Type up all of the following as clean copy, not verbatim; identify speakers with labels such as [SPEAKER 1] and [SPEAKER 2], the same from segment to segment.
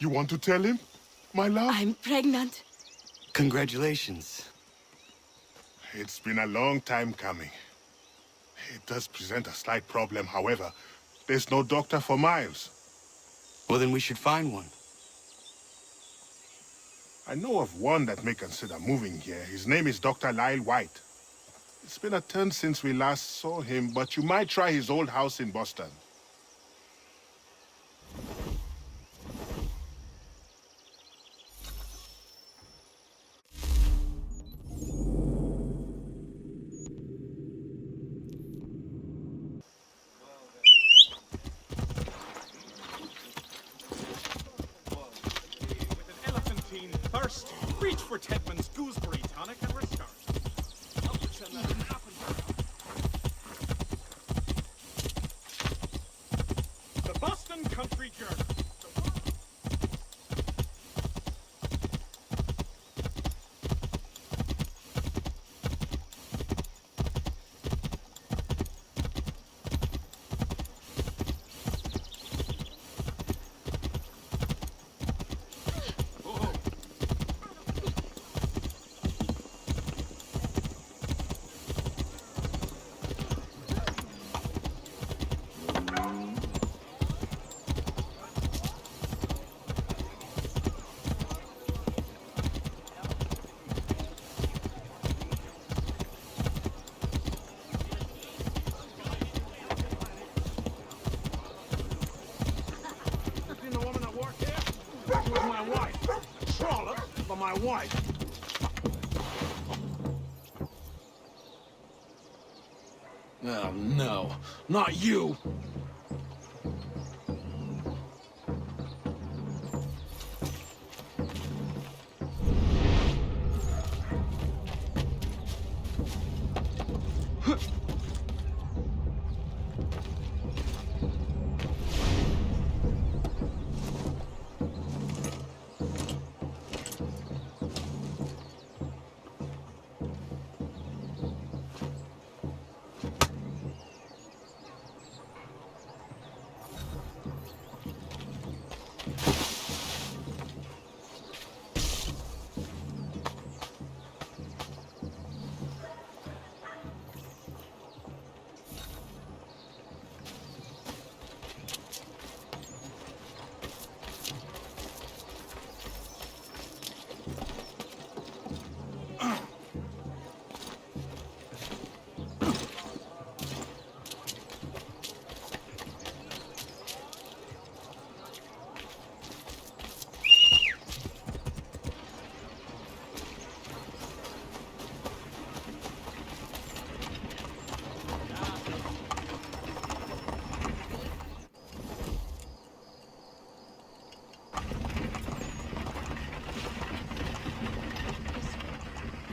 [SPEAKER 1] You want to tell him, my love?
[SPEAKER 2] I'm pregnant.
[SPEAKER 3] Congratulations.
[SPEAKER 1] It's been a long time coming. It does present a slight problem, however. There's no doctor for Miles.
[SPEAKER 3] Well, then we should find one.
[SPEAKER 1] I know of one that may consider moving here. His name is Dr. Lyle White. It's been a turn since we last saw him, but you might try his old house in Boston.
[SPEAKER 4] First, reach for Tedman's gooseberry tonic and restart. Help us send that happen. The Boston Country Journal. My wife.
[SPEAKER 5] Oh, no. Not you!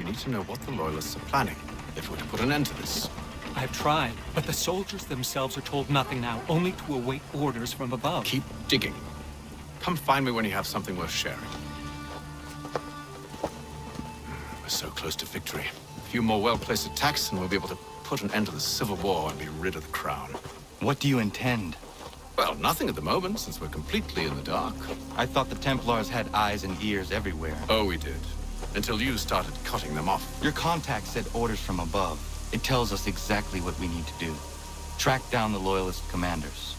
[SPEAKER 6] We need to know what the Loyalists are planning if we're to put an end to this.
[SPEAKER 7] I've tried, but the soldiers themselves are told nothing now, only to await orders from above.
[SPEAKER 6] Keep digging. Come find me when you have something worth sharing. We're so close to victory. A few more well-placed attacks and we'll be able to put an end to the Civil War and be rid of the Crown.
[SPEAKER 3] What do you intend?
[SPEAKER 6] Well, nothing at the moment, since we're completely in the dark.
[SPEAKER 3] I thought the Templars had eyes and ears everywhere.
[SPEAKER 6] Oh, we did. Until you started cutting them off.
[SPEAKER 3] Your contact said orders from above. It tells us exactly what we need to do. Track down the Loyalist commanders.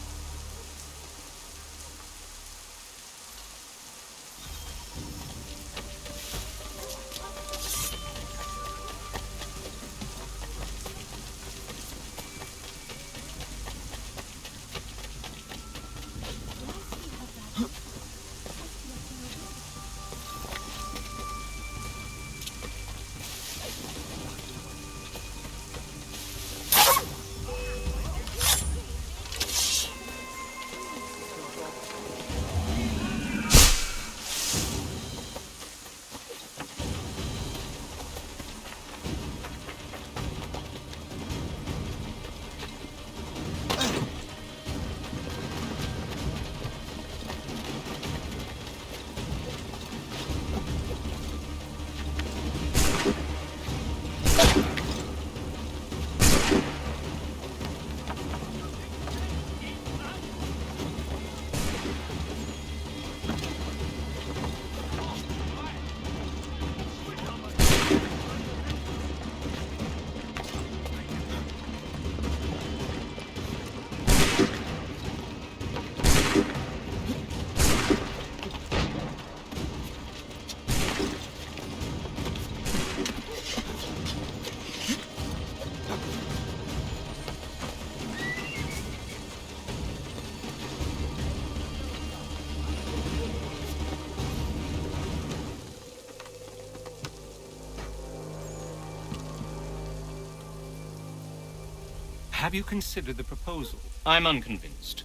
[SPEAKER 7] Have you considered the proposal?
[SPEAKER 2] I'm unconvinced.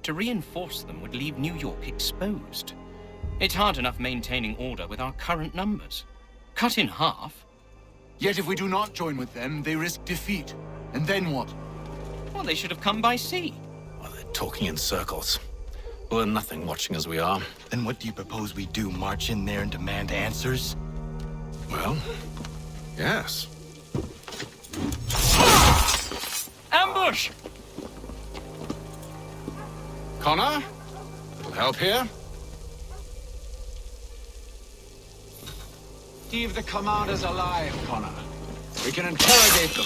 [SPEAKER 2] To reinforce them would leave New York exposed. It's hard enough maintaining order with our current numbers. Cut in half?
[SPEAKER 8] Yet if we do not join with them, they risk defeat. And then what?
[SPEAKER 2] Well, they should have come by sea.
[SPEAKER 6] Well, they're talking in circles. We're nothing watching as we are.
[SPEAKER 3] Then what do you propose we do? March in there and demand answers?
[SPEAKER 6] Well, yes.
[SPEAKER 2] Ambush!
[SPEAKER 6] Connor? Little help here?
[SPEAKER 8] Keep the commanders alive, Connor. We can interrogate them.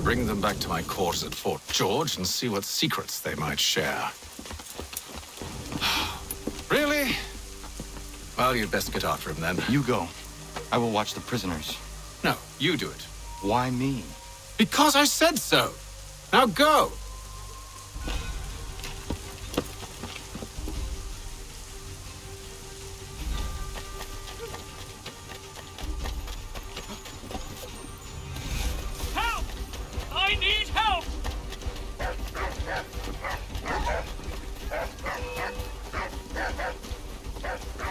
[SPEAKER 6] Bring them back to my quarters at Fort George and see what secrets they might share. Really? Well, you'd best get after him then.
[SPEAKER 3] You go. I will watch the prisoners.
[SPEAKER 6] No, you do it.
[SPEAKER 3] Why me?
[SPEAKER 6] Because I said so. Now go!
[SPEAKER 2] Help! I need help!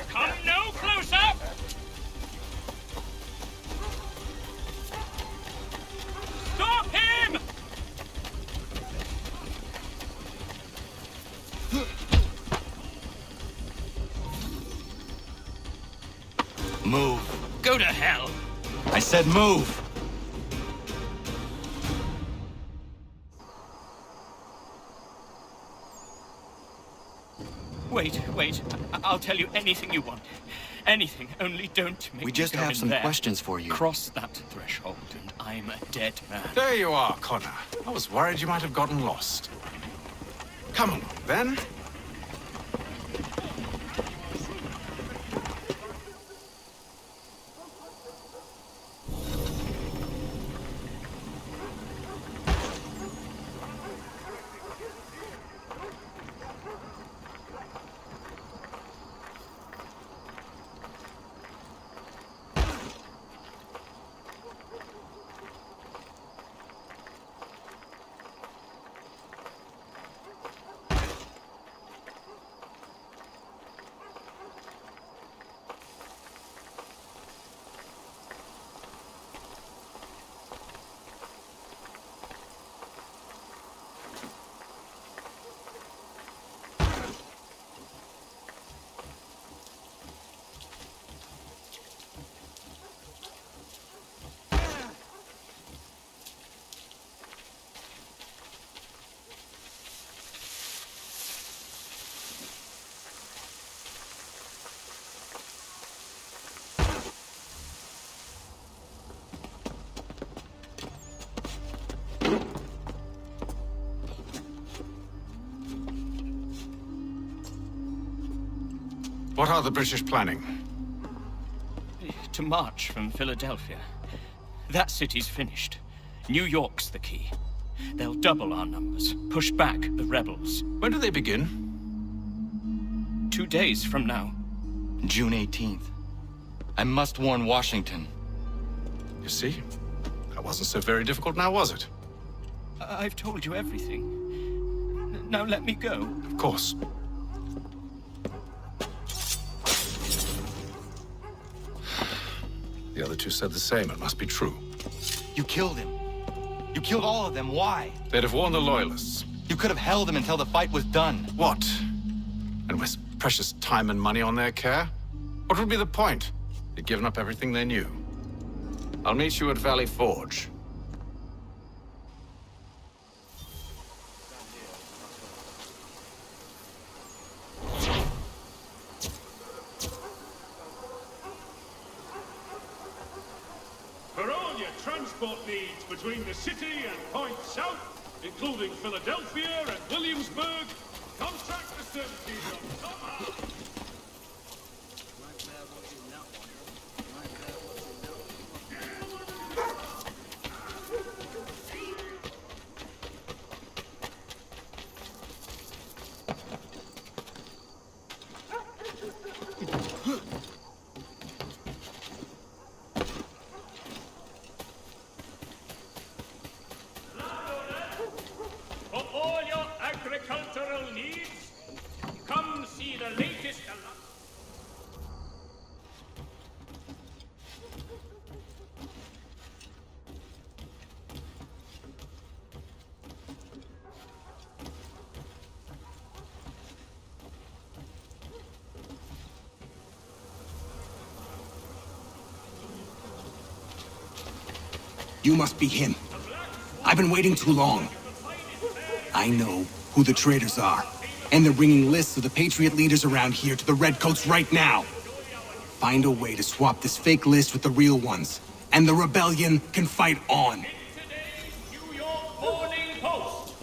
[SPEAKER 2] Come no closer! Stop him!
[SPEAKER 3] Move.
[SPEAKER 2] Go to hell!
[SPEAKER 3] I said move!
[SPEAKER 2] Wait. I'll tell you anything you want. Anything, only don't make
[SPEAKER 3] We
[SPEAKER 2] me
[SPEAKER 3] just
[SPEAKER 2] go
[SPEAKER 3] have
[SPEAKER 2] in
[SPEAKER 3] some
[SPEAKER 2] there.
[SPEAKER 3] questions for you.
[SPEAKER 2] Cross that threshold and I'm a dead man.
[SPEAKER 6] There you are, Connor. I was worried you might have gotten lost. Come along, then. What are the British planning?
[SPEAKER 2] To march from Philadelphia. That city's finished. New York's the key. They'll double our numbers, push back the rebels.
[SPEAKER 6] When do they begin?
[SPEAKER 2] 2 days from now.
[SPEAKER 3] June 18th. I must warn Washington.
[SPEAKER 6] You see? That wasn't so very difficult now, was it?
[SPEAKER 2] I've told you everything. Now let me go.
[SPEAKER 6] Of course. The other two said the same. It must be true.
[SPEAKER 3] You killed him. You killed all of them. Why?
[SPEAKER 6] They'd have warned the Loyalists.
[SPEAKER 3] You could have held him until the fight was done.
[SPEAKER 6] What? And waste precious time and money on their care? What would be the point? They'd given up everything they knew. I'll meet you at Valley Forge.
[SPEAKER 4] For all your transport needs between the city and Point South, including Philadelphia and Williamsburg, contract the services of Tom. For all your agricultural needs, come see the latest.
[SPEAKER 9] You must be him. I've been waiting too long. I know who the traitors are, and they're bringing lists of the Patriot leaders around here to the Redcoats right now. Find a way to swap this fake list with the real ones, and the rebellion can fight on.
[SPEAKER 4] Today's New York Morning Post.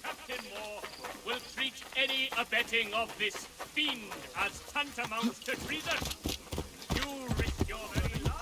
[SPEAKER 4] Captain Moore will treat any abetting of this fiend as tantamount to treason. You risk your very life.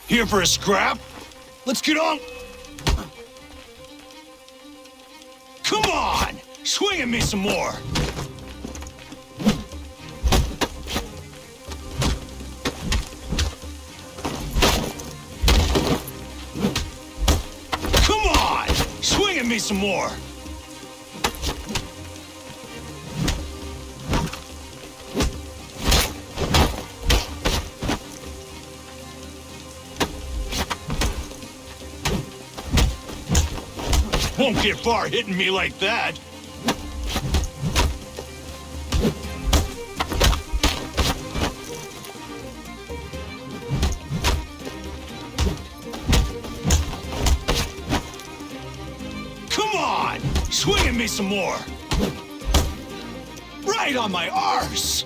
[SPEAKER 9] Here for a scrap? Let's get on! Come on! Swing at me some more! Come on! Swing at me some more! Won't get far hitting me like that. Come on! Swing at me some more! Right on my arse!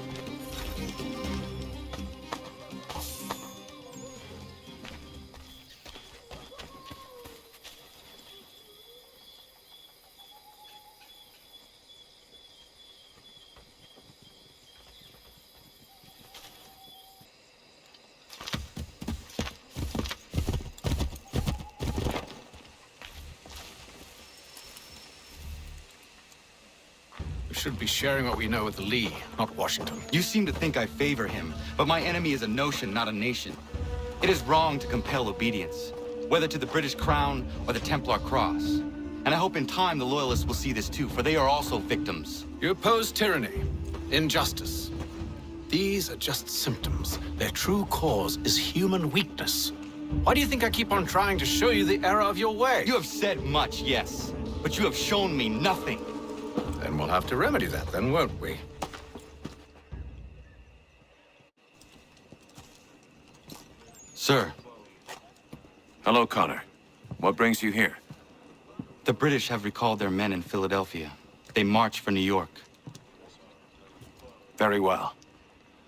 [SPEAKER 6] We should be sharing what we know with Lee, not Washington.
[SPEAKER 3] You seem to think I favor him, but my enemy is a notion, not a nation. It is wrong to compel obedience, whether to the British Crown or the Templar Cross. And I hope in time the Loyalists will see this too, for they are also victims.
[SPEAKER 6] You oppose tyranny, injustice. These are just symptoms. Their true cause is human weakness. Why do you think I keep on trying to show you the error of your way?
[SPEAKER 3] You have said much, yes, but you have shown me nothing.
[SPEAKER 6] Then we'll have to remedy that, then, won't we?
[SPEAKER 3] Sir,
[SPEAKER 10] Hello, Connor. What brings you here?
[SPEAKER 3] the British have recalled their men in Philadelphia. They march for New York.
[SPEAKER 10] Very well.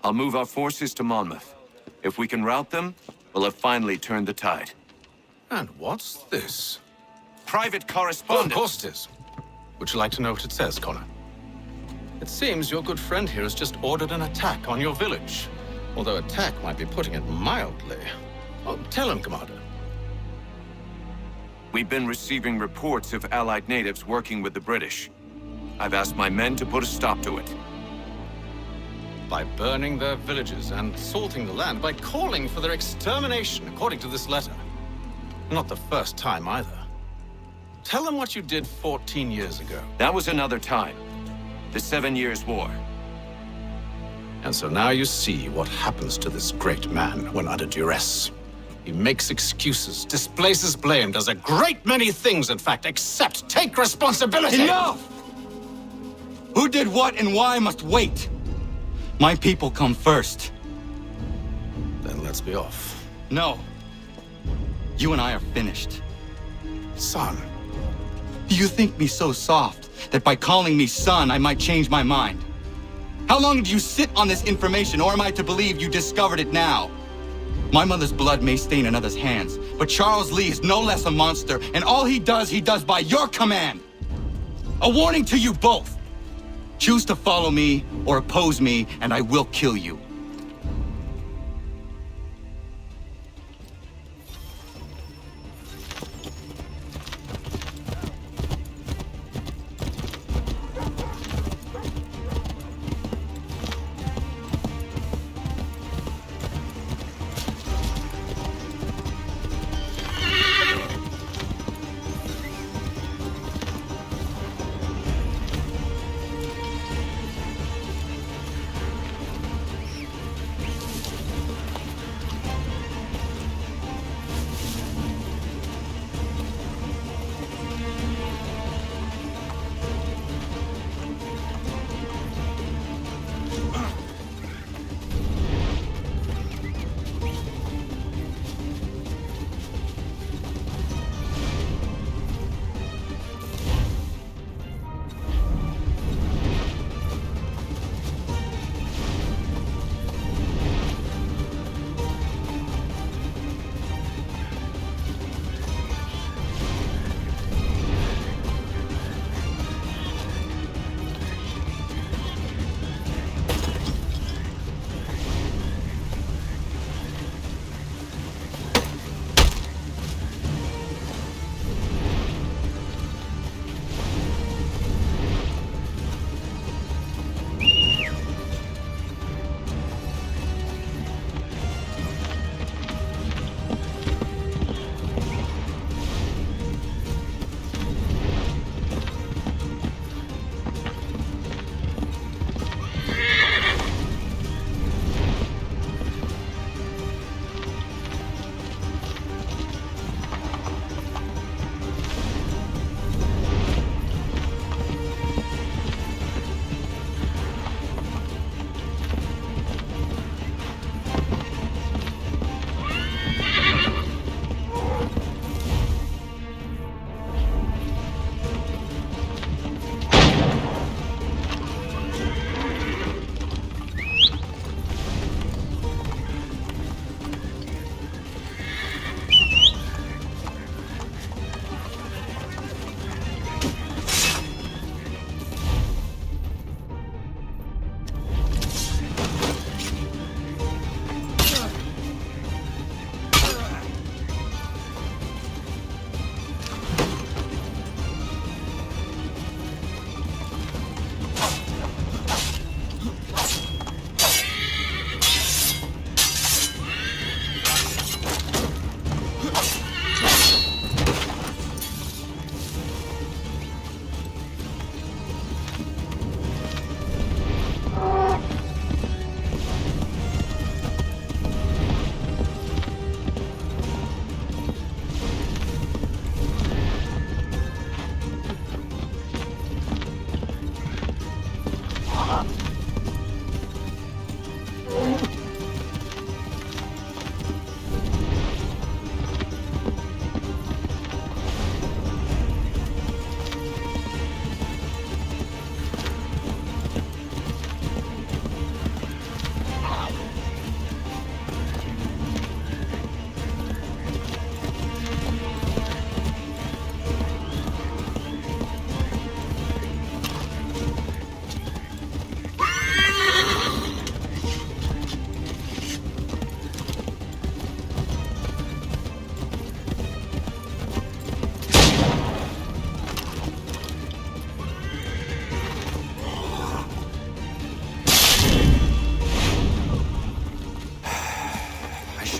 [SPEAKER 10] I'll move our forces to Monmouth. If we can rout them, we'll have finally turned the tide.
[SPEAKER 6] And what's this?
[SPEAKER 10] Private
[SPEAKER 6] Oh, of
[SPEAKER 10] correspondence.
[SPEAKER 6] course it is. Would you like to know what it says, Connor? It seems your good friend here has just ordered an attack on your village. Although attack might be putting it mildly. Oh, tell him, Commander.
[SPEAKER 10] We've been receiving reports of Allied natives working with the British. I've asked my men to put a stop to it.
[SPEAKER 6] By burning their villages and salting the land, by calling for their extermination, according to this letter. Not the first time, either. Tell them what you did 14 years ago.
[SPEAKER 10] That was another time. The 7 Years' War.
[SPEAKER 6] And so now you see what happens to this great man when under duress. He makes excuses, displaces blame, does a great many things, in fact, except take responsibility!
[SPEAKER 3] Enough! Who did what and why must wait. My people come first.
[SPEAKER 6] Then let's be off.
[SPEAKER 3] No. You and I are finished.
[SPEAKER 6] Son.
[SPEAKER 3] You think me so soft that by calling me son, I might change my mind? How long did you sit on this information, or am I to believe you discovered it now? My mother's blood may stain another's hands, but Charles Lee is no less a monster, and all he does by your command. A warning to you both. Choose to follow me or oppose me, and I will kill you.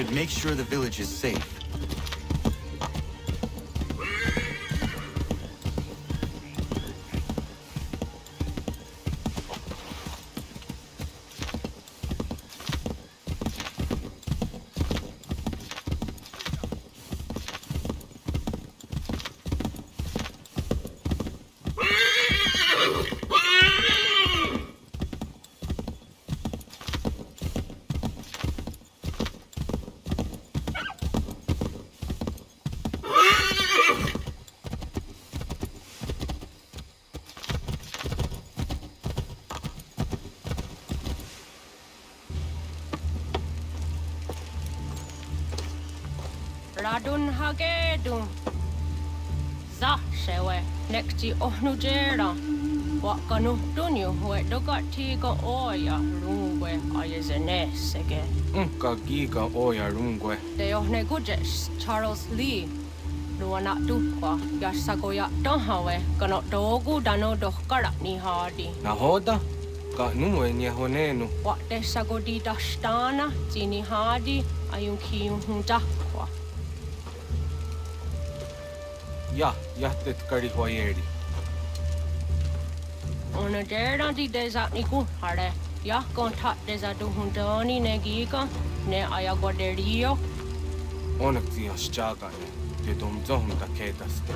[SPEAKER 3] should make sure the village is safe.
[SPEAKER 11] Radun hagedum. Za shewe nekti ohnujera. Wakanu dunyu we dogati go oya rungwe ayezenesege.
[SPEAKER 12] Unka giga oya rungwe.
[SPEAKER 11] De ohne gujes Charles Lee. Luana dukwa yasagoya donhawe kano dogu dano dohkara ni hadi.
[SPEAKER 12] Nahoda? Ka nuwe nye honenu.
[SPEAKER 11] Wakte sagodi dashtana zini hadi ayunki hundakwa.
[SPEAKER 12] Ja, jättet kari hoyeri.
[SPEAKER 11] Ona dera di desa ni hare. Ya kontat desa du hundani ne giga ne ayagoderio.
[SPEAKER 12] Onneksi jos chagane. Te dom zohmta keitaste.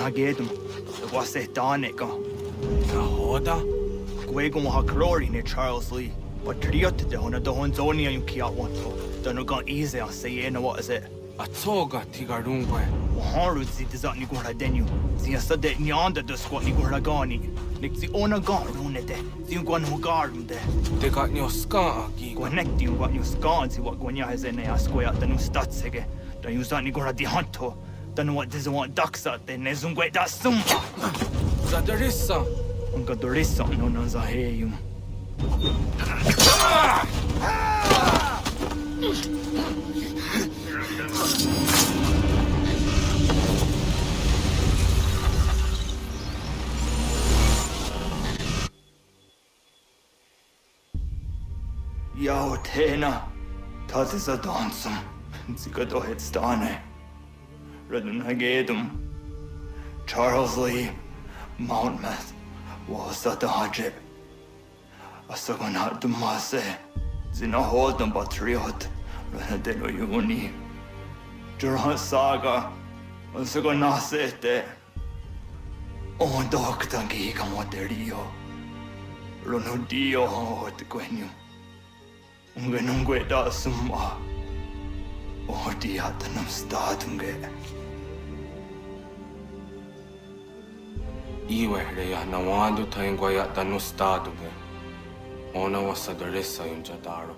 [SPEAKER 3] Hagedum, was it Danica? Nahoda? Gwego ha glory ne Charles Lee, but Triot de Hona the Honzonia you kia want to. Don't go easy, I say, what is it?
[SPEAKER 12] A toga tigarungwe.
[SPEAKER 3] Haru zit is on Nigura Denu. See a sudden yonder the squat Nigura Gani. Nixi ona garune de. See you one who garden de.
[SPEAKER 12] They got your scar,
[SPEAKER 3] Connect you what you scan, see what Gwenya has in a square at the new statsege. Don't use that Nigura di Hunto. Don't know what doesn't want ducks out there, Nezungwe da Sumba.
[SPEAKER 12] Zadarissa.
[SPEAKER 3] Unga Dorissa, no Nazaheyum. Yao Tena, that is a dansum. Zigado Headstane. Redden Hagedum. Charles Lee, Mountmouth, was at the Hajib. A second heart to Masse, Zina Holden Patriot, Renadelo Uni. Duran Saga, a second Nasete. Oh, Doctor Giga Moderio. Ronudio, what the Quenu. Ungenungue da Summa. Oh, Diatanum Statunge.
[SPEAKER 12] Iwe na wadu taingwa ya danu stadu ge. Ona wasadoresa yunjadaro.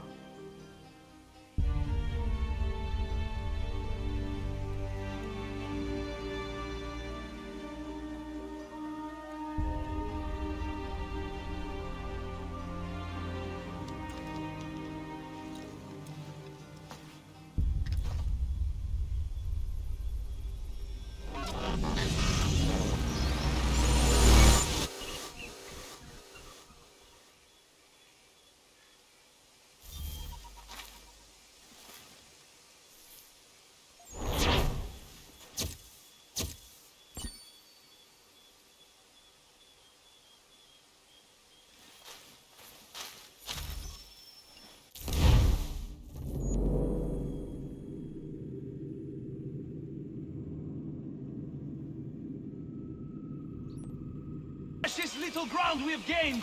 [SPEAKER 13] Precious little ground we have gained!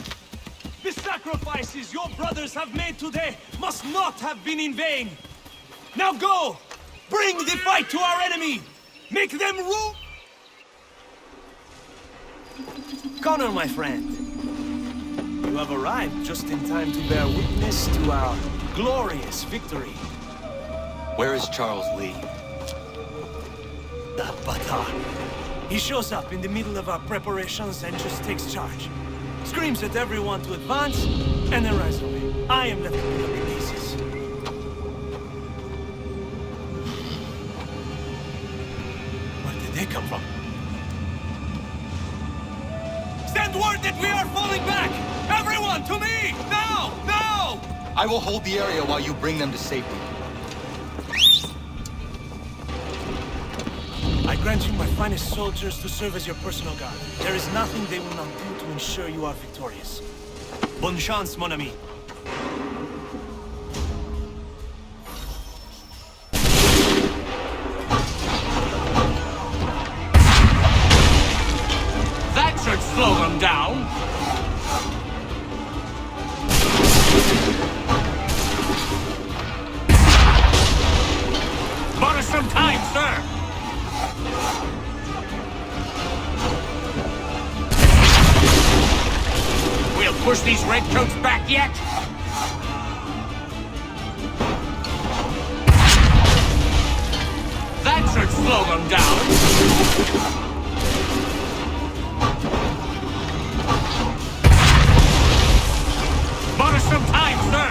[SPEAKER 13] The sacrifices your brothers have made today must not have been in vain! Now go! Bring the fight to our enemy! Make them rule! Connor, my friend, you have arrived just in time to bear witness to our glorious victory.
[SPEAKER 3] Where is Charles Lee?
[SPEAKER 13] That batard. He shows up in the middle of our preparations and just takes charge. Screams at everyone to advance, and then rides away. I am left to pick up the pieces. Where did they come from? Send word that we are falling back! Everyone, to me! Now! Now!
[SPEAKER 3] I will hold the area while you bring them to safety.
[SPEAKER 13] I grant you my finest soldiers to serve as your personal guard. There is nothing they will not do to ensure you are victorious. Bonne chance, mon ami.
[SPEAKER 14] That should slow them down. Bought us some time, sir. We'll push these redcoats back yet? That should slow them down. Bought us some time, sir.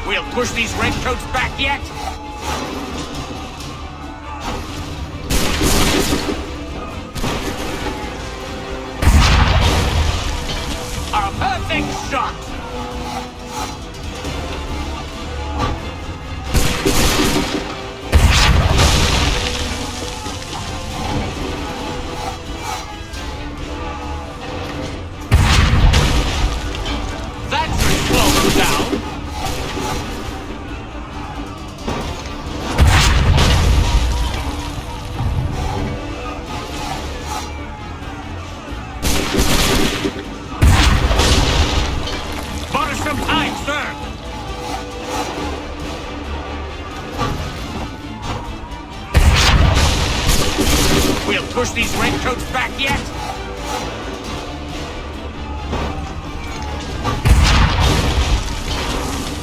[SPEAKER 14] We'll push these redcoats back yet? A perfect shot! That should slow them down. Bought us some time, sir. We'll push these redcoats back yet?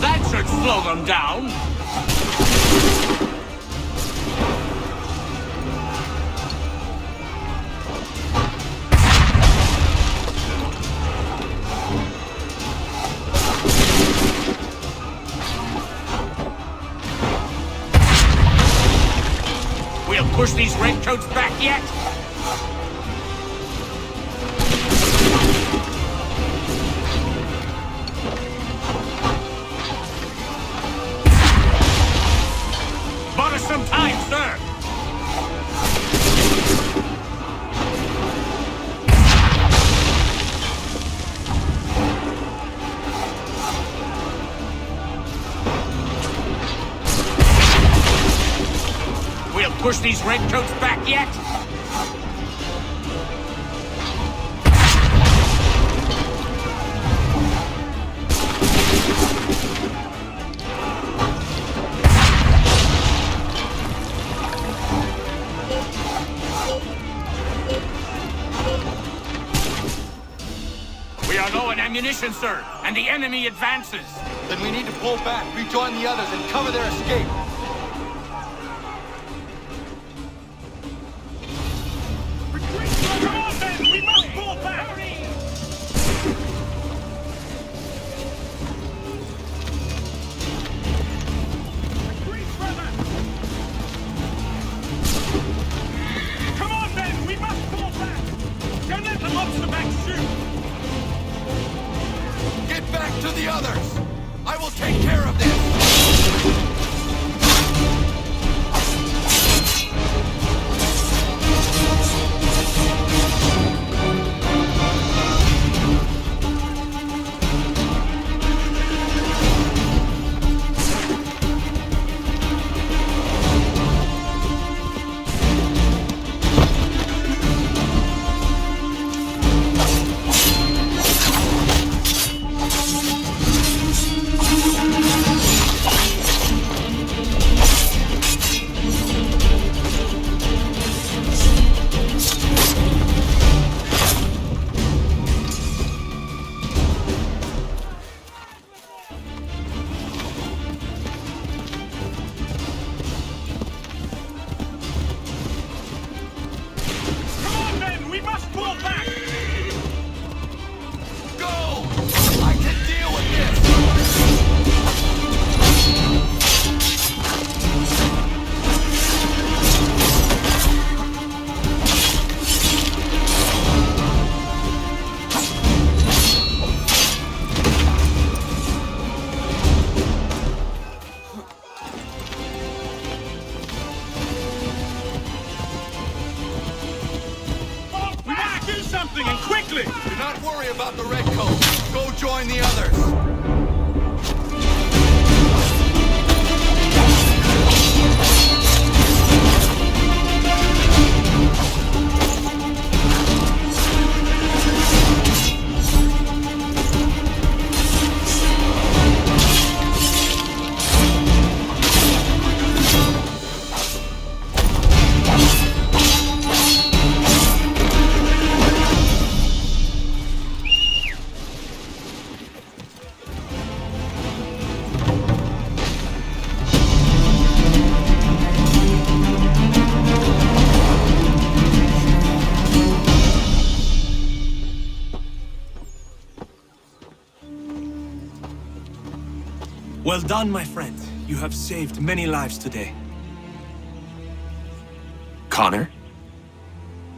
[SPEAKER 14] That should slow them down. We'll push these redcoats back yet? Bought us some time, sir. We'll push these redcoats back yet? are low on ammunition, sir, and the enemy advances.
[SPEAKER 3] Then we need to pull back, rejoin the others, and cover their escape.
[SPEAKER 4] Come on, men! We must pull back! Come on, men! We must pull back! Don't let the monster back shoot!
[SPEAKER 3] Get back to the others! I will take care of this! About the redcoats. Go join the others.
[SPEAKER 13] Well done, my friend. You have saved many lives today.
[SPEAKER 10] Connor?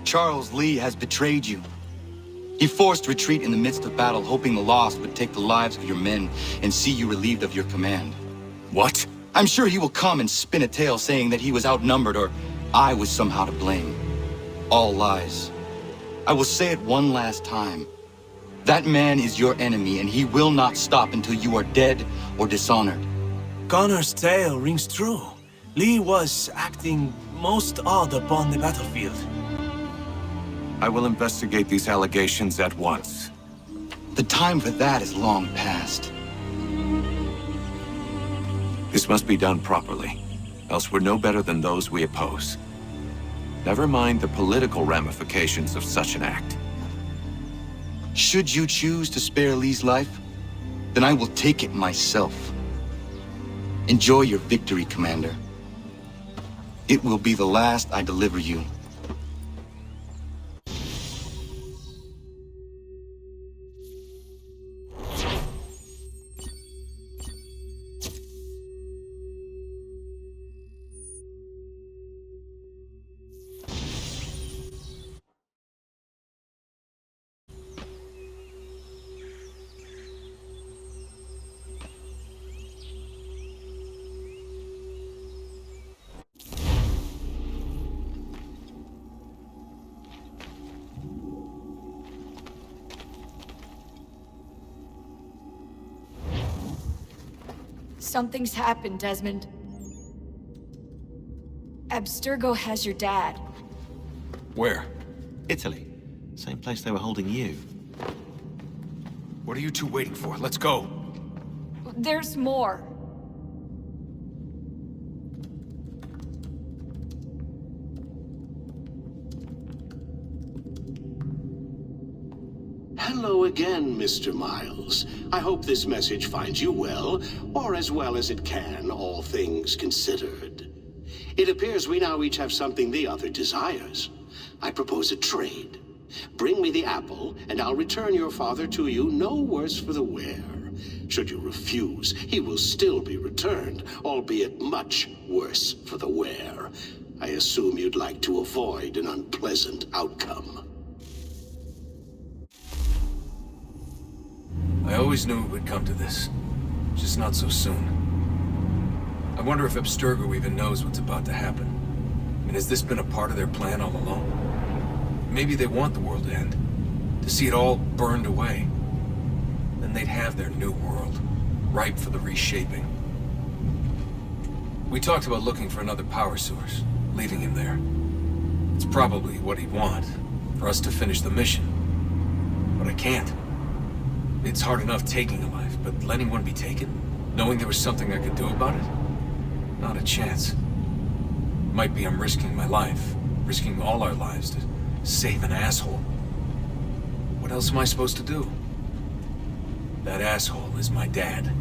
[SPEAKER 3] Charles Lee has betrayed you. He forced retreat in the midst of battle, hoping the loss would take the lives of your men and see you relieved of your command.
[SPEAKER 10] What?
[SPEAKER 3] I'm sure he will come and spin a tale saying that he was outnumbered or I was somehow to blame. All lies. I will say it one last time. That man is your enemy, and he will not stop until you are dead or dishonored.
[SPEAKER 13] Connor's tale rings true. Lee was acting most odd upon the battlefield.
[SPEAKER 10] I will investigate these allegations at once.
[SPEAKER 3] The time for that is long past.
[SPEAKER 10] This must be done properly, else we're no better than those we oppose. Never mind the political ramifications of such an act.
[SPEAKER 3] Should you choose to spare Lee's life, then I will take it myself. Enjoy your victory, Commander. It will be the last I deliver you.
[SPEAKER 15] Something's happened, Desmond. Abstergo has your dad.
[SPEAKER 5] Where?
[SPEAKER 16] Italy. Same place they were holding you.
[SPEAKER 5] What are you two waiting for? Let's go.
[SPEAKER 15] There's more.
[SPEAKER 17] Hello again, Mr. Miles. I hope this message finds you well, or as well as it can, all things considered. It appears we now each have something the other desires. I propose a trade. Bring me the apple, and I'll return your father to you no worse for the wear. Should you refuse, he will still be returned, albeit much worse for the wear. I assume you'd like to avoid an unpleasant outcome.
[SPEAKER 5] I always knew it would come to this. Just not so soon. I wonder if Abstergo even knows what's about to happen. I mean, has this been a part of their plan all along? Maybe they want the world to end. To see it all burned away. Then they'd have their new world, ripe for the reshaping. We talked about looking for another power source, leaving him there. It's probably what he'd want, for us to finish the mission. But I can't. It's hard enough taking a life, but letting one be taken? Knowing there was something I could do about it? Not a chance. Might be I'm risking my life, risking all our lives to save an asshole. What else am I supposed to do? That asshole is my dad.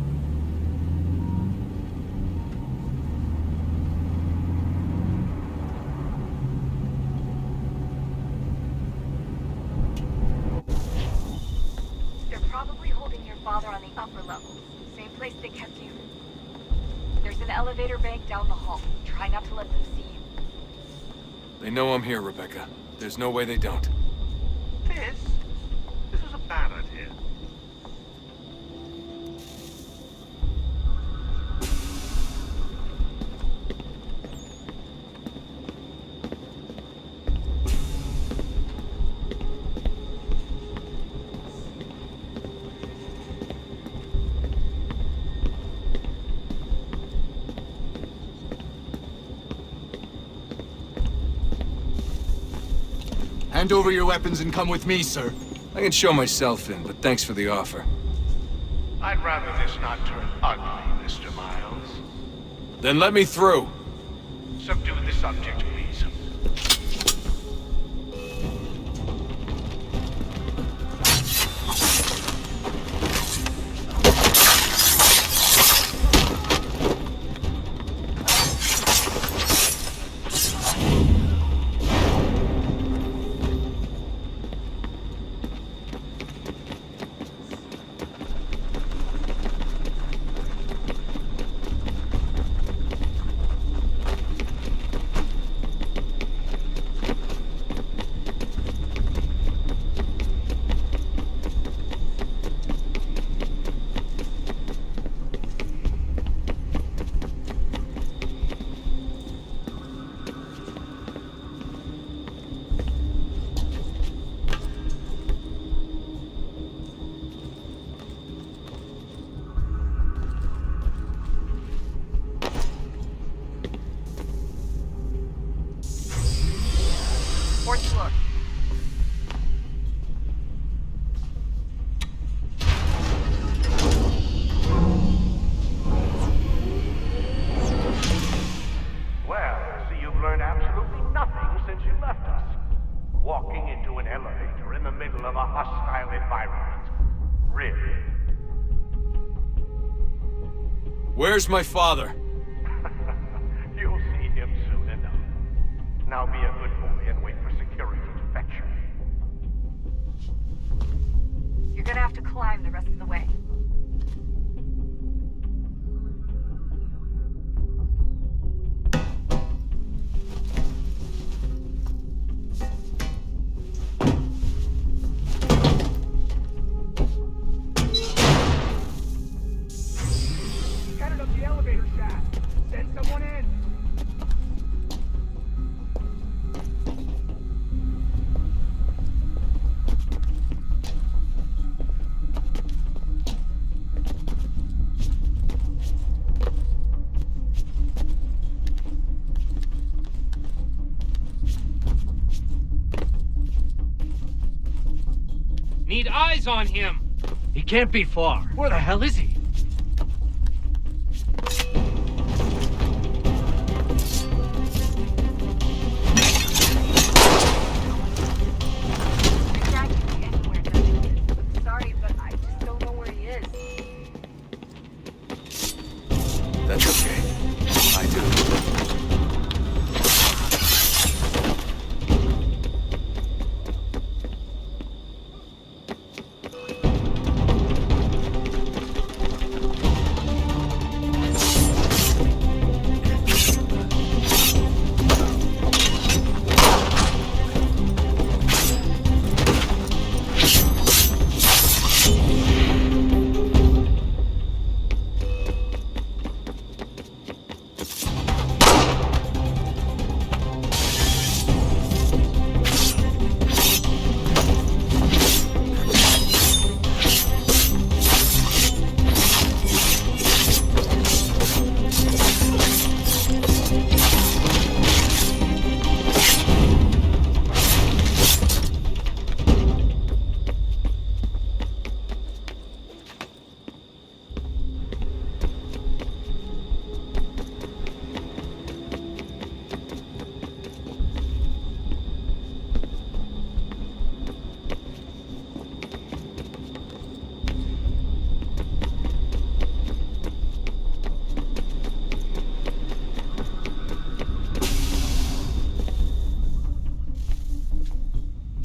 [SPEAKER 18] They're probably holding your father on the upper levels. Same place they kept you. There's an elevator bank down the hall. Try not to let them see you.
[SPEAKER 5] They know I'm here, Rebecca. There's no way they don't.
[SPEAKER 14] This is a Barrett here.
[SPEAKER 3] Hand over your weapons and come with me, sir.
[SPEAKER 5] I can show myself in, but thanks for the offer.
[SPEAKER 14] I'd rather this not turn ugly, Mr. Miles.
[SPEAKER 5] Then let me through.
[SPEAKER 14] Subdue the subject, please. Fourth floor. Well, I see you've learned absolutely nothing since you left us. Walking into an elevator in the middle of a hostile environment. Really?
[SPEAKER 5] Where's my father?
[SPEAKER 14] You'll see him soon enough. Now be a good boy and wait for security to fetch you.
[SPEAKER 18] You're gonna have to climb the rest of the way.
[SPEAKER 13] Headed up the elevator shaft. Send someone in.
[SPEAKER 19] Need eyes on him. He can't be far. Where the hell is he?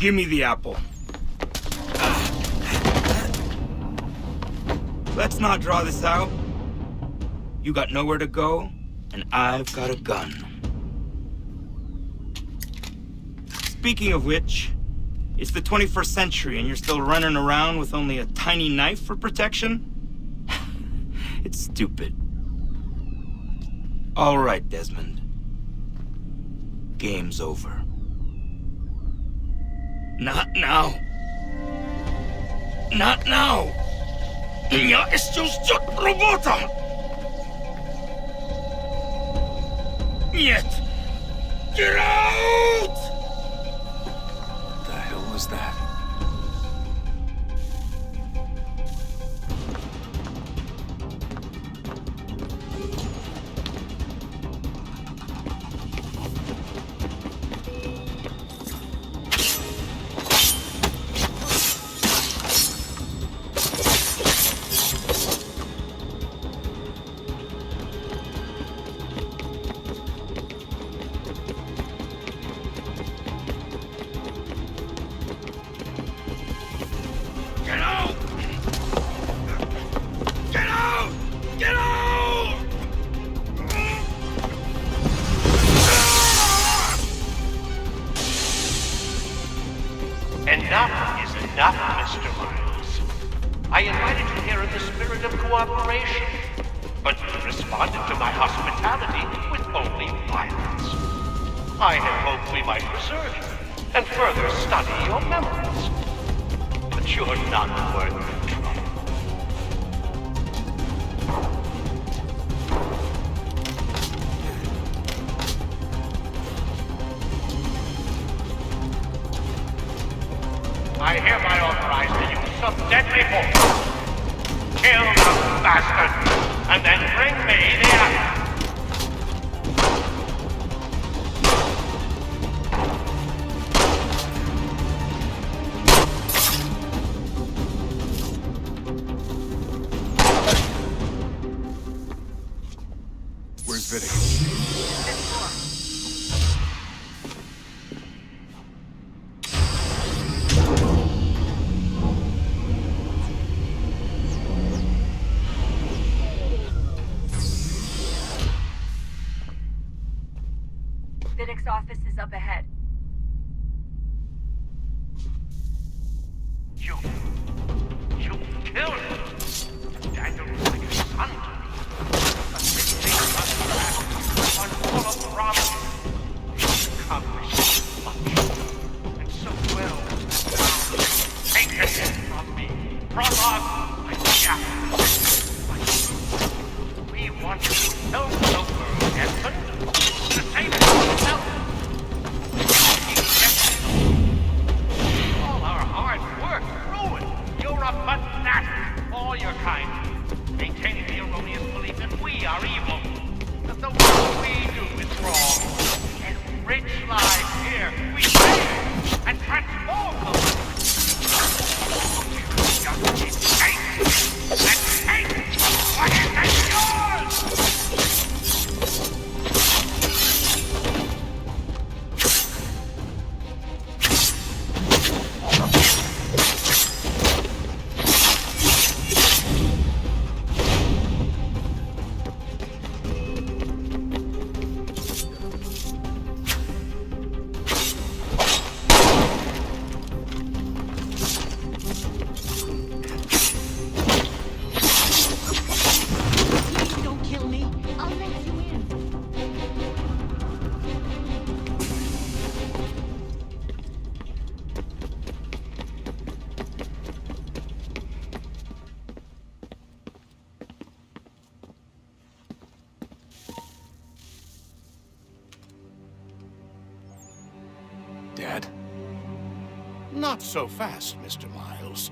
[SPEAKER 20] Give me the apple. Let's not draw this out. You got nowhere to go, and I've got a gun. Speaking of which, it's the 21st century and you're still running around with only a tiny knife for protection? It's stupid. All right, Desmond. Game's over. Not now. Not now. Я еще ждет работа. Нет. Get out!
[SPEAKER 5] What the hell was that?
[SPEAKER 14] Enough is enough, Mr. Miles. I invited you here in the spirit of cooperation, but you responded to my hospitality with only violence. I had hoped we might preserve you and further study your memories. But you're not worth the trouble. I hereby authorize the use of deadly force. Kill the bastard, and then bring me the apple.
[SPEAKER 1] Where's Vidic?
[SPEAKER 18] Vidic's office is up ahead.
[SPEAKER 14] You killed him. Daniel was like a son to me. A big one full of promise. He's accomplished much. And so well. Take it from me. Prologue, my shadow. We want to help the world, Desmond. To save it yourself. All our hard work ruined. You're a fanatic. All your kind. Maintaining the erroneous belief that we are evil. That the work we do is wrong. Enrich lives here. We save and transform them. Just take and take what is yours.
[SPEAKER 5] Dad?
[SPEAKER 17] Not so fast, Mr. Miles.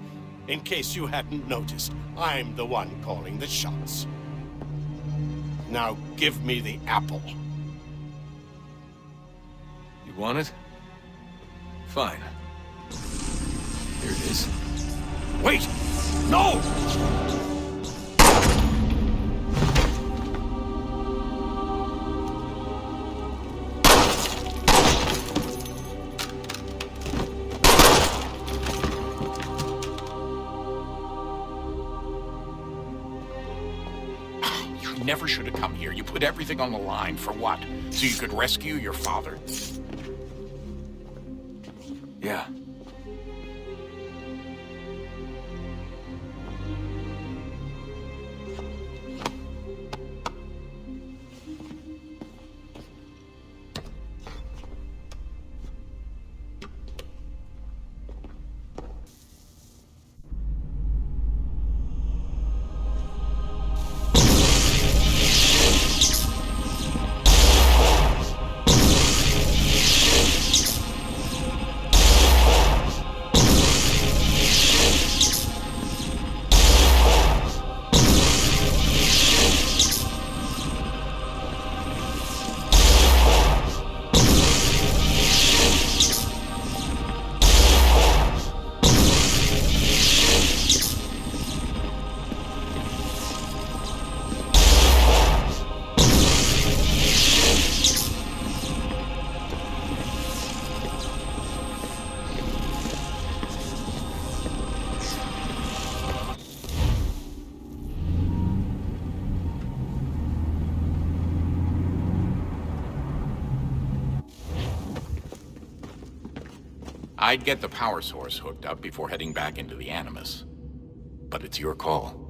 [SPEAKER 17] In case you hadn't noticed, I'm the one calling the shots. Now give me the apple.
[SPEAKER 5] You want it? Fine. Here it is.
[SPEAKER 17] Wait! No!
[SPEAKER 21] You never should have come here. You put everything on the line. For what? So you could rescue your father?
[SPEAKER 5] Yeah.
[SPEAKER 21] I'd get the power source hooked up before heading back into the Animus. But it's your call.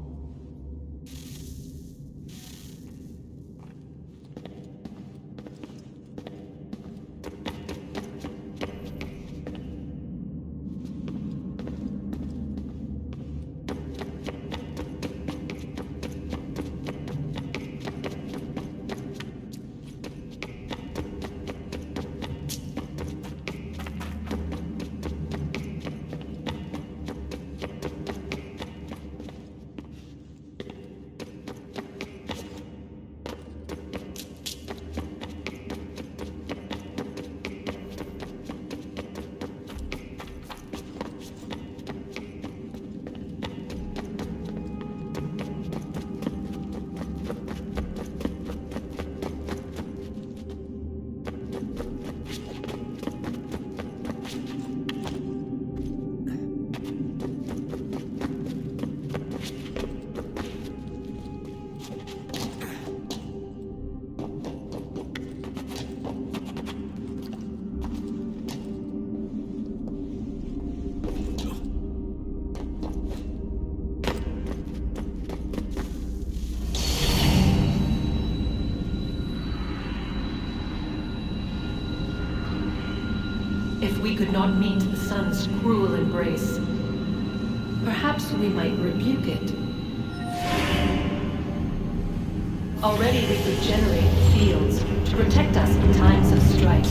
[SPEAKER 22] If we could not meet the sun's cruel embrace, perhaps we might rebuke it. Already we could generate fields to protect us in times of strife.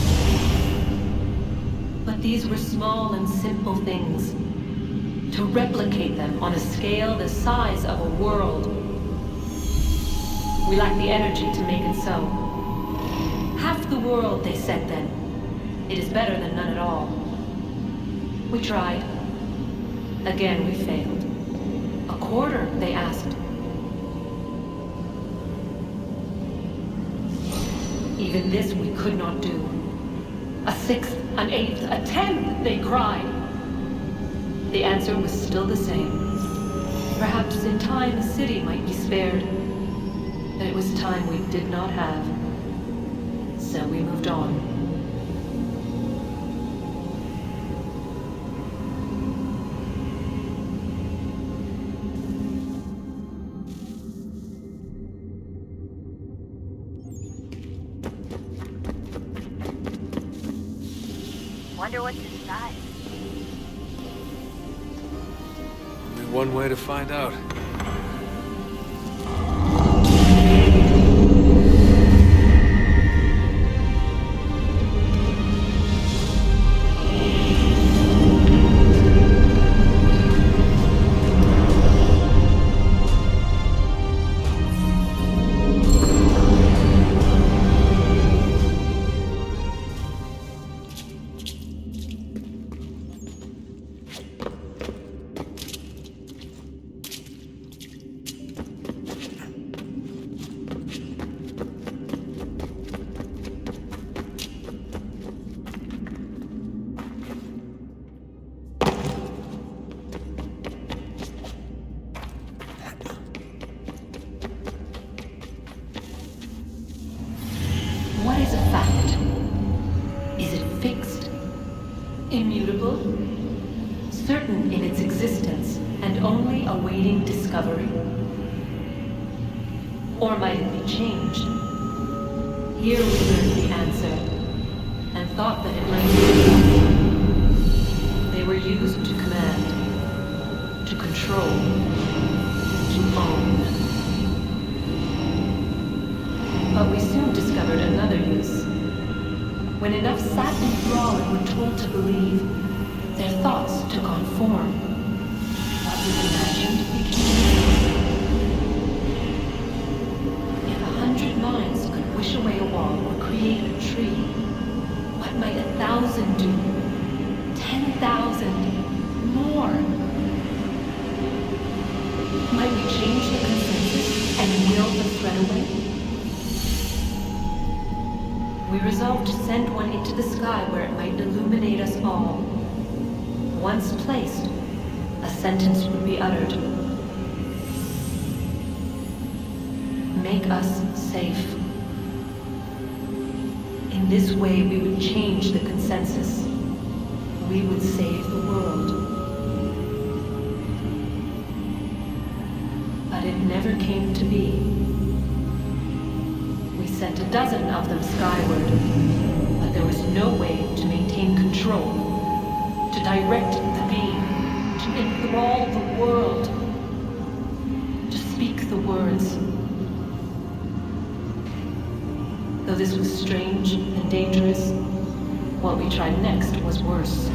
[SPEAKER 22] But these were small and simple things. To replicate them on a scale the size of a world, we lack the energy to make it so. Half the world, they said then. It is better than none at all. We tried. Again, we failed. A quarter, they asked. Even this we could not do. A sixth, an eighth, a tenth, they cried. The answer was still the same. Perhaps in time a city might be spared. But it was time we did not have. So we moved on.
[SPEAKER 18] Wonder what's inside.
[SPEAKER 5] Only one way to find out.
[SPEAKER 22] simply awaiting discovery? Or might it be changed? Here we learned the answer, and thought that it might be. They were used to command, to control, to own. But we soon discovered another use. When enough sat enthralled and were told to believe, their thoughts took on form. What was imagined became real. If 100 minds could wish away a wall or create a tree, what might 1,000 do? 10,000? More? Might we change the consensus and will the threat away? We resolved to send one into the sky where it might illuminate us all. Once placed, a sentence would be uttered. Make us safe. In this way, we would change the consensus. We would save the world. But it never came to be. We sent a dozen of them skyward, but there was no way to maintain control, to direct the beam, to enthrall the world, to speak the words. Though this was strange and dangerous, what we tried next was worse.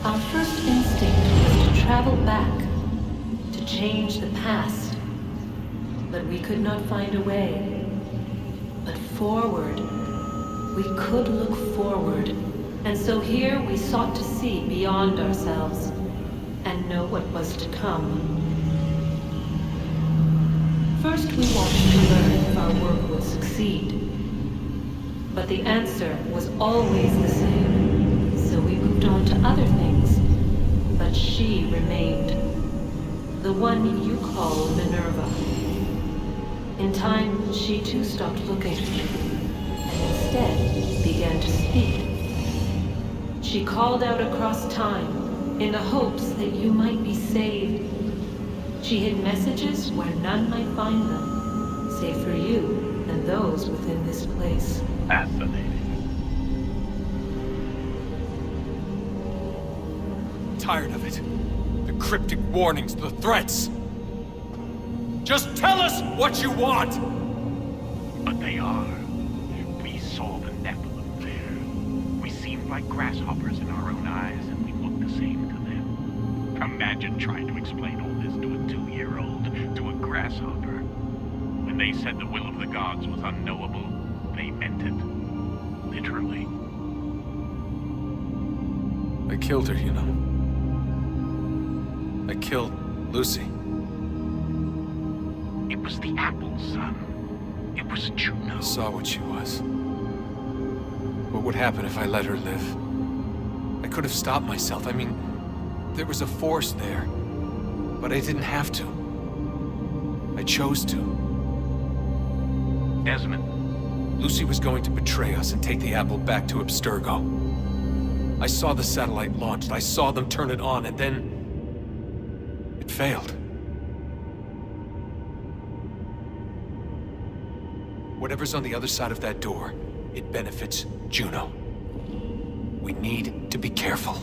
[SPEAKER 22] Our first instinct was to travel back, to change the past. But we could not find a way. But forward, we could look forward. And so here we sought to see beyond ourselves, and know what was to come. First we wanted to learn if our work would succeed. But the answer was always the same, so we moved on to other things. But she remained. The one you call Minerva. In time, she too stopped looking, and instead began to speak. She called out across time, in the hopes that you might be saved. She hid messages where none might find them, save for you and those within this place.
[SPEAKER 21] Fascinating.
[SPEAKER 5] Tired of it. The cryptic warnings, the threats. Just tell us what you want!
[SPEAKER 14] But they are. We saw the Nephilim there. We seemed like grasshoppers in our own eyes, and we looked the same to them. Imagine trying to explain all this to a 2-year-old, to a grasshopper. When they said the will of the gods was unknowable, they meant it. Literally.
[SPEAKER 5] I killed her, you know. I killed Lucy.
[SPEAKER 14] It was the apple, son. It was Juno.
[SPEAKER 5] I saw what she was. What would happen if I let her live? I could have stopped myself. I mean, there was a force there. But I didn't have to. I chose to.
[SPEAKER 14] Desmond.
[SPEAKER 5] Lucy was going to betray us and take the apple back to Abstergo. I saw the satellite launched. I saw them turn it on, and then... it failed. Whatever's on the other side of that door, it benefits Juno. We need to be careful.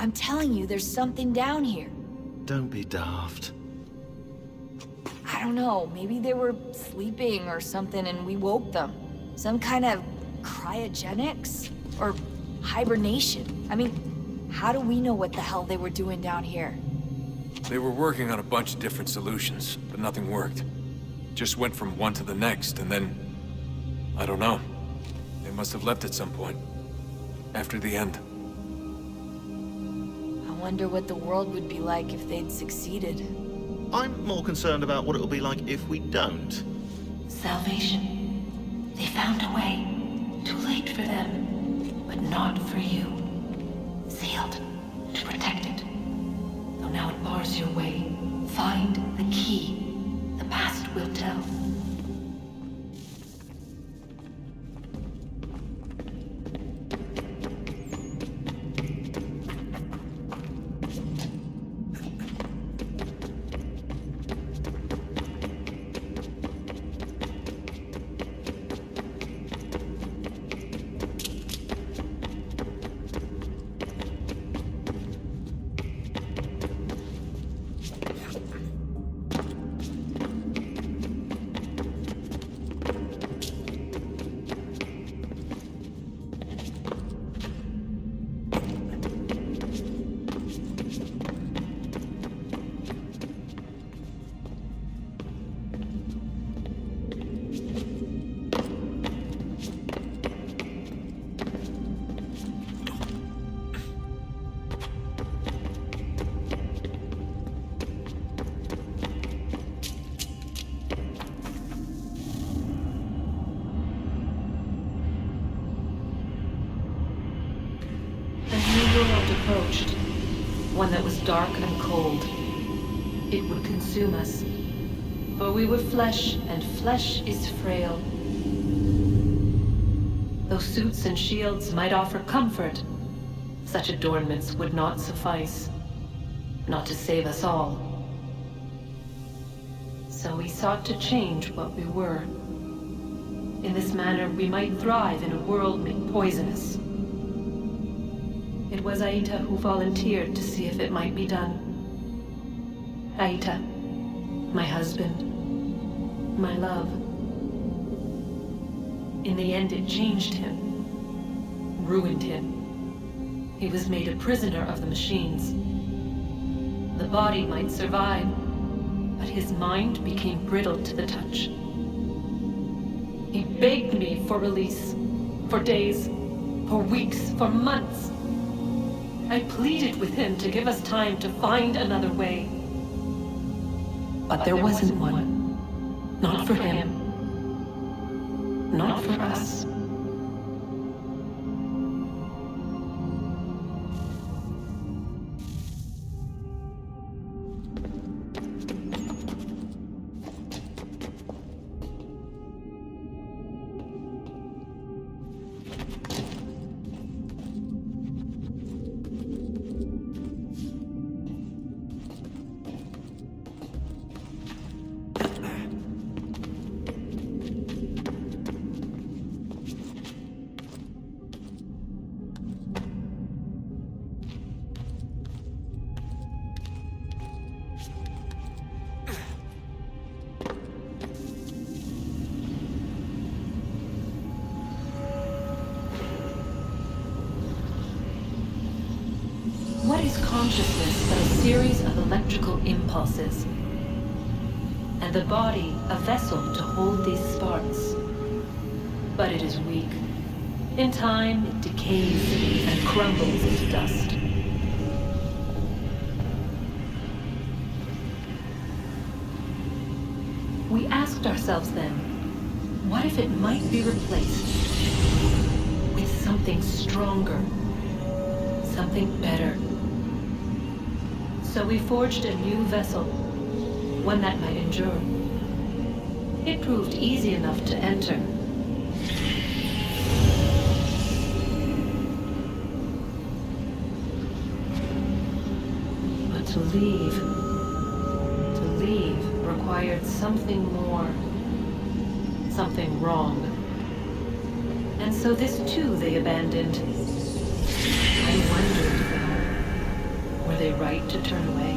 [SPEAKER 15] I'm telling you, there's something down here.
[SPEAKER 16] Don't be daft.
[SPEAKER 15] I don't know, maybe they were sleeping or something and we woke them. Some kind of cryogenics? Or hibernation? I mean, how do we know what the hell they were doing down here?
[SPEAKER 5] They were working on a bunch of different solutions, but nothing worked. Just went from one to the next, and then... I don't know. They must have left at some point. After the end.
[SPEAKER 15] I wonder what the world would be like if they'd succeeded.
[SPEAKER 16] I'm more concerned about what it'll be like if we don't.
[SPEAKER 22] Salvation. They found a way. Too late for them, but not for you. Sealed to protect it. Though now it bars your way. Find the key. The past will tell. approached. One that was dark and cold. It would consume us. For we were flesh, and flesh is frail. Though suits and shields might offer comfort, such adornments would not suffice. Not to save us all. So we sought to change what we were. In this manner, we might thrive in a world made poisonous. It was Aita who volunteered to see if it might be done. Aita, my husband, my love. In the end, it changed him, ruined him. He was made a prisoner of the machines. The body might survive, but his mind became brittle to the touch. He begged me for release, for days, for weeks, for months. I pleaded with him to give us time to find another way. But there wasn't one. Not for him. Not for us. What is consciousness but a series of electrical impulses? And the body a vessel to hold these sparks. But it is weak. In time, it decays and crumbles into dust. We asked ourselves then, what if it might be replaced with something stronger, something better? So we forged a new vessel, one that might endure. It proved easy enough to enter. But to leave required something more, something wrong. And so this too they abandoned. I wondered, though, were they right to turn away?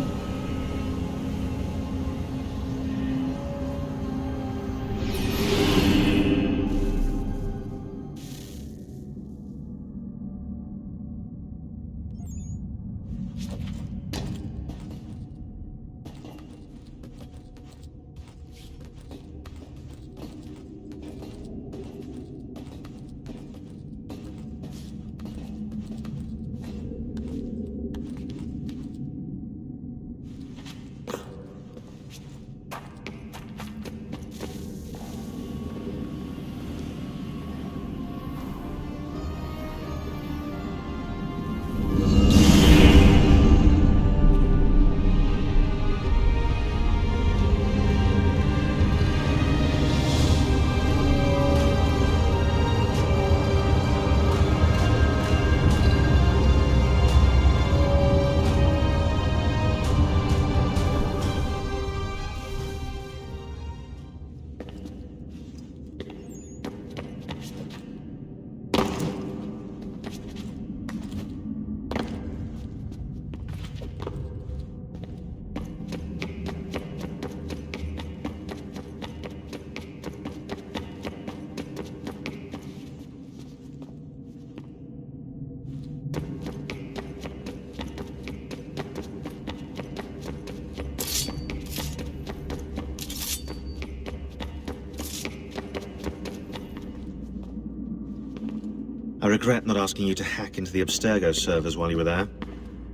[SPEAKER 7] I regret not asking you to hack into the Abstergo servers while you were there.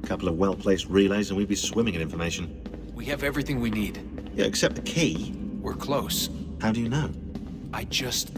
[SPEAKER 7] A couple of well-placed relays and we'd be swimming in information.
[SPEAKER 5] We have everything we need.
[SPEAKER 7] Yeah, except the key.
[SPEAKER 5] We're close.
[SPEAKER 7] How do you know?
[SPEAKER 5] I just